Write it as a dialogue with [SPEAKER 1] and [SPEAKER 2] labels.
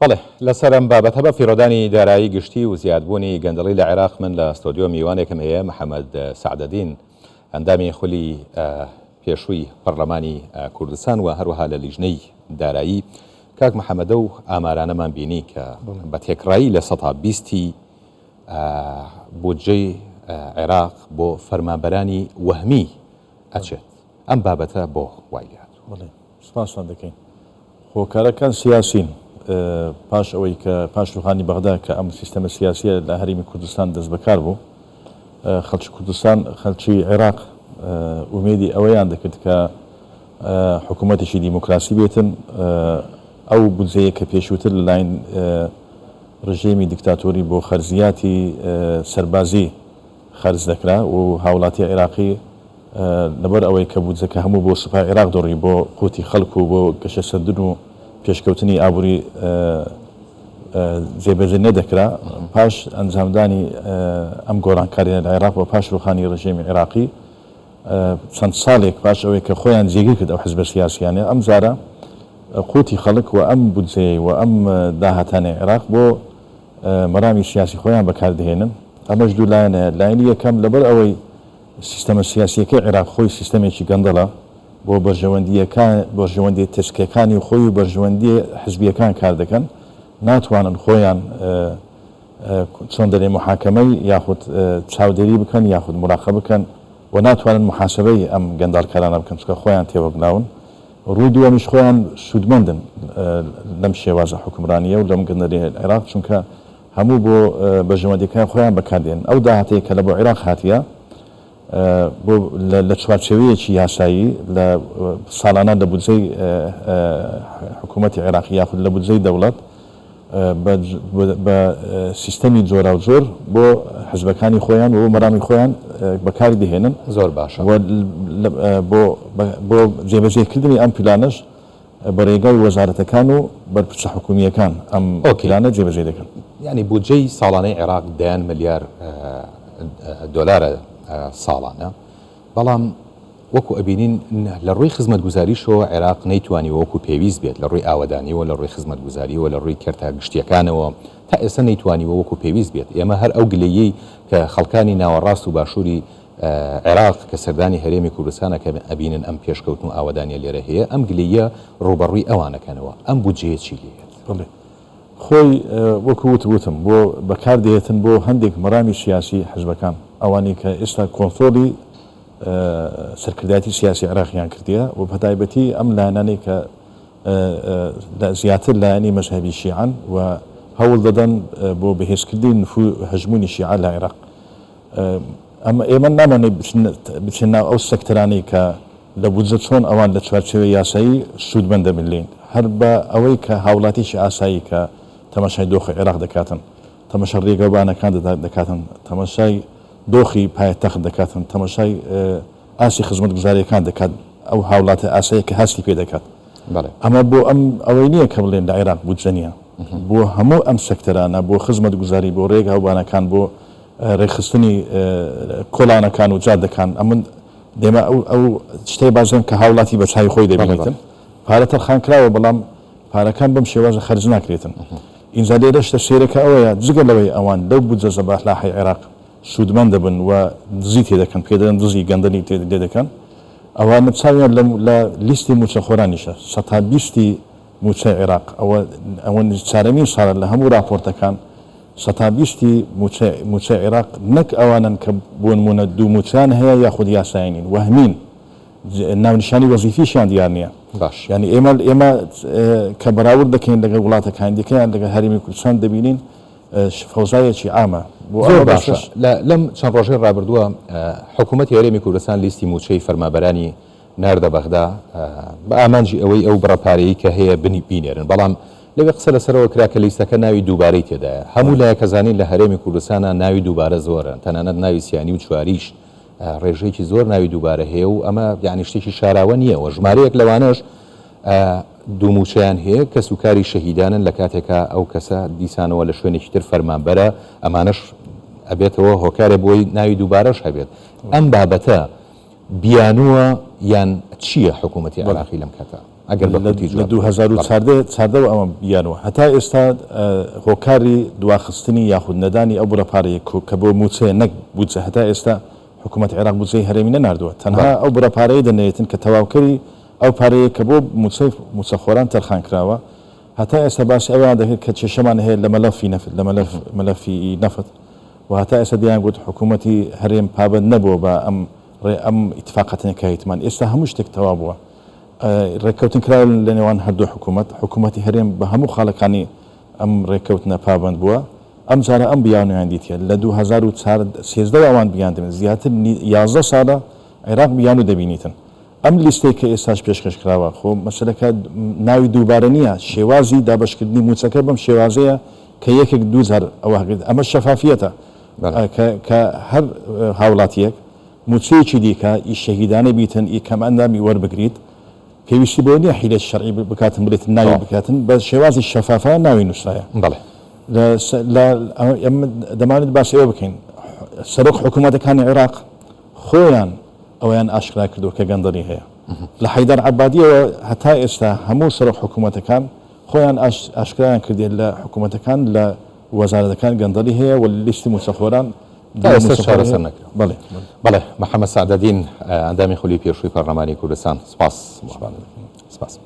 [SPEAKER 1] بەڵێ لەسەرم بابەتە بە فیرۆدانی دارایی گشتی و زیادبوونی گەندەڵی لە عێراق من لە ستۆدیۆ میوانێکم هەیە محەممەد سعدەدین ئەندامی خولی پێشووی پەرلەمانی کوردستان و هەروەها لە لیژنەی دارایی کاک محەممەدە و ئامارانەمان بینی کە بە تێکڕایی لە 120 بودجەی عێراق بۆ فەرمانبەرانی وەهمی ئەچێت ئەم بابەتە بۆ وای لێهات.
[SPEAKER 2] سپاسان دەکەین. هۆکارەکان سیاسین پاش ئەوەی کە پاش ڕوحانی بەغدا کە ئەم سیستەمە سیاسیە لە هەرێمی کوردستان دەست بەکار بوو، خەڵکی کوردستان خەڵکی عێراق ئومێدی ئەوەیان دەکرد کە حکوومەتێکی دیموکراسی بێتن، ئەو بودجەیە کە پێشووتر لەلایەن ڕژێمی دیکتاتۆری بۆ خەرزیاتی سەربازی خەرج دەکرا و هاوڵاتی عێراقی لەبەر ئەوەی کە بودجەکە هەموو بۆ سوپای عێراق دۆڕی بۆ قوتی خەڵک و بۆ گەشەسەردن و پێشکەوتنی ئابووری جێبەجێ نەدەکرا. پاش ئەنجامدانی ئەم گۆڕانکاریە لە عێراق و پاش ڕوحانی ڕژێمی عێراقی چەند ساڵێک پاش ئەوەی کە خۆیان جێگیر کرد ئەو حزبە سیاسیانە، ئەم جارە قوتی خەڵک و ئەم بودجەیە و ئەم داهاتانەی عێراق بۆ مەرامی سیاسی خۆیان بەکاردەهێنن. ئەمەش دوو لایەنە. لایەنی یەکەم لەبەر ئەوەی سیستەمە سیاسیەکەی عێراق خۆی سیستەمێکی گەندەڵە بۆ بەرژەوەندی تشکەکانی خۆی و بەرژەوەندی حزبیەکان کار دەکەن، ناتوانن خۆیان چۆن دەرێ محاکەمەی یاخود چاودێری بکەن یاخود مراقبە بکەن و ناتوانن محاسبەی ئەم گەندەڵکارانە بکەن چکە خۆیان تێوەبناون. ڕووی دووەمیش خۆیان سوودمەندن لەم شێوازە حکومرانیە و لەم گەندەڵی عێراق، چونکە هەموو بۆ بەرژەوەندیەکان خۆیان بەکاردێن. ئەو داهاتەیە کە لە بۆ عێراق هاتیە بۆ لە چوارچێوەیەکی یاسایی لە ساڵانە لە بودجەی حکوومەتی عێراقی یاخود لە بودجەی دەوڵەت بە سیستەمی جۆرا و جۆر بۆ حزبەکانی خۆیان و مەرامی خۆیان بەکاری دەهێنن.
[SPEAKER 1] زۆر باشە.
[SPEAKER 2] بۆ جێبەجێکردنی ئەم پیلانەش بەڕێگای وەزارەتەکان و بەرپرسە حکوومیەکان ئەم پیلانە جێبەجێ دەکەن.
[SPEAKER 1] یعنی بودجەی ساڵانەی عێراق 10 ملیار دۆلارە ساڵانە، بەڵام وەکو ئەبینین لە ڕووی خزمەتگوزاریشەوە عێراق نەیتوانی وەکو پێویست بێت لە ڕووی ئاوەدانیەوە لە ڕووی خزمەتگوزاریەوە لە ڕووی کەرتە گشتیەکانەوە تا ئێستا نەیتوانیوە وەکو پێویست بێت. ئێمە هەر ئەو گلەیەی کە خەڵکانی ناوەڕاست و باشووری عێراق کە سەردانی هەرێمی کوردستانە کە ئەبینن ئەم پێشکەوتن و ئاوەدانیە لێرە هەیە، ئەم گلەیە ڕوبەڕووی ئەوانەکەنەوە. ئەم بودجەیە چی لێت؟
[SPEAKER 2] خۆی وەکو وتم بۆ بەکاردێتن بۆ هەندێک مەرامی سیاسی حزبەکان ئەوانی کە ئێستا کۆنترۆلی سەرکردایەتی سیاسی عێراقیان کردیە و بەتایبەتی ئەم لایەنانەی کە زیاتر لایەنی مەذهەبی شیعەن و هەوڵ دەدەن بۆ بەهێزکردنی هەژمونی شیعە لە عێراق. ئێمە نامانێت بچێن ناو ئەو سەکتەرانەی کە لە بودجە چۆن ئەوان لە چوارچێوەی یاسایی سوودمەند دەبن، هەر بە ئەوەی کە هاوڵاتیشی ئاسایی کە تەماشای دۆخی عێراق دەکاتن، تەماشای ڕێگەبانەکان دەکاتن، تەماشای دۆخی پایتەخت دەکاتن، تەماشای ئاسی خزمەتگوزاریەکان دەکات، ئەو هاوڵاتە ئاسایی کە هەستی پێ دەکات. ئەمە بۆ ئەوەی نییە کە بڵێن لە عێراق بودجە نییە، بۆ هەموو ئەم سەکتەرانە، بۆ خزمەتگوزاری، بۆ ڕێگە هاوبانەکان، بۆ ڕێخستنی کۆڵانەکان و جادەکان. ئەمن دێمە ئەو شتەی بازن کە هاوڵاتی بە چای خۆی دەبینێتن، پارە تەرخانکراوە بەڵام پارەکان بەم شێوازە خەرج ناکرێتن. ئینجا لێرە شتە سێرەکە ئەوەیە جگە لەوەی ئەوان لەو بودجە زەباحلاحی عێراق سوودمەند دەبن و دزی تێدەکەن، پێدەن دزی گەندەلی تێ دەکەن، ئەوانە چاویان لە لیستی موچەخۆرانیشە 120 موچەی عێراق. ئەوە چارەمین ساڵە لە هەموو راپۆرتەکان 120 موچەی عێراق نەک ئەوانن کە بۆ نمونە دوو موچیان هەیە یاخود یاسایین وەهمین ناونیشانی وەزیفیشیان دیار نییە.
[SPEAKER 1] باش،
[SPEAKER 2] ینی ئێمە کە بەراورد دەکەین لەگەڵ وڵاتەکان دیکەیان لەگەڵ هەرێمی کوردستان دەبینین فەوزایەکی عامە.
[SPEAKER 1] زۆر باشە. لەم چەند ڕۆژەی ڕابردووە حکوومەتی هەرێمی کوردستان لیستی موچەی فەرمانبەرانی ناردە بەغدا بە ئامانجی ئەوەی ئەو بڕەپارەیی کە هەیە بینێرن، بەڵام لەوێ قسە لەسەرەوە کرا کە لیستەکە ناوی دووبارەی تێدایە. هەموو لایەکەزانین لە هەرێمی کوردستانە ناوی دووبارە زۆرن، تەنانەت ناوی سیانی و چواریش ڕێژەیەکی زۆر ناوی دووبارە هەیە و ئەمە یعنی شتێکی شاراوە نییەوە. ژمارەیەک لەوانەش دووموچیان هەیە کە سوکاری شەهیدانن لە کاتێکە ئەو کەسە دیسانەوە لە شوێنێکی تر فەرمانبەرە، ئەمانش ئەبێتەوە هۆکارە بۆی ناوی دووبارەش هەبێت. ئەم بابەتە بیانووە یان چییە حکوومەتی عێراقی لەم کاتە؟ ئەگەر بە
[SPEAKER 2] لە 2014 ئەمە بیانەوە هەتا ئێستا هۆکاری دواخستنی یاخود نەدانی ئەو بڕەپارەیە کە بۆ موچەیە نەک بودجە هەتا ئێستا حکوومەت عێراق بودجەی هەرێمی نەناردووە تەنها ئەو بڕەپارەیە دەنێتن کە تەواوکەری ئەو پارەیە کە بۆ موچەخۆران تەرخان کراوە هەتا ئێستا باسی ئەویان دەکرد کە کێشەمان هەیە لە مەلەفی نەفت لە مەلەفی نەفت و هەتا ئێستا دیان گوت حکوومەتی هەرێم پابند نەبووە بە ئەم ئیتفاقەتەکە هیتمان ئێستا هەموو شتێک تەوا بووە ڕێککەوتن کرا لە نێوان هەردوو حکوومەتی هەرێم بە هەموو خاڵەکانی ئەم ڕێککەوتنە پابند بووە ئەم جارە ئەم بیانیان دیتە لە 2013 ئەوان بیاندن زیاتر 11 ساڵە عێراق بیان و دەبینیتن ئەم لیستەی کە ئێستاش پێشکەش کراوە خۆ مەسەلەکە ناوی دووبارە نییە شێوازی دابشکردنی موچەکە بەم شێوازەیە کە یەکێک 2000 ئەوەگرێت ئەمە شەفافیەتە کە هەر هاوڵاتیەک موچەیەکی دیکە ئی شەهیدانە بیتن ئی کەم ئەندامی وەربگریت پێویستی بۆ نییە حیلە شەرعی بکاتن بڵێت ناوی بکاتن بە شێوازی شەفافە ناوی نووسایە دەمانێت باسی ئەوە بکەین سەرۆک حکوومەتەکانی عێراق خۆیان ئەویان ئاشکرا کردو کە گەندەڵی هەیە لە حەیدەر عەبادیەوە هەتا ئێستا هەموو سەرۆک حکوومەتەکان خۆیان ئاشکرایان کردێت لە حکوومەتەکان لە وەزارەتەکان گەندەڵی هەیە و لیستی موچەخۆران
[SPEAKER 1] بەڵێ محەممەد سعدەدین ئەندامی خولی پێشووی پەرلەمانی کوردستان سپاس.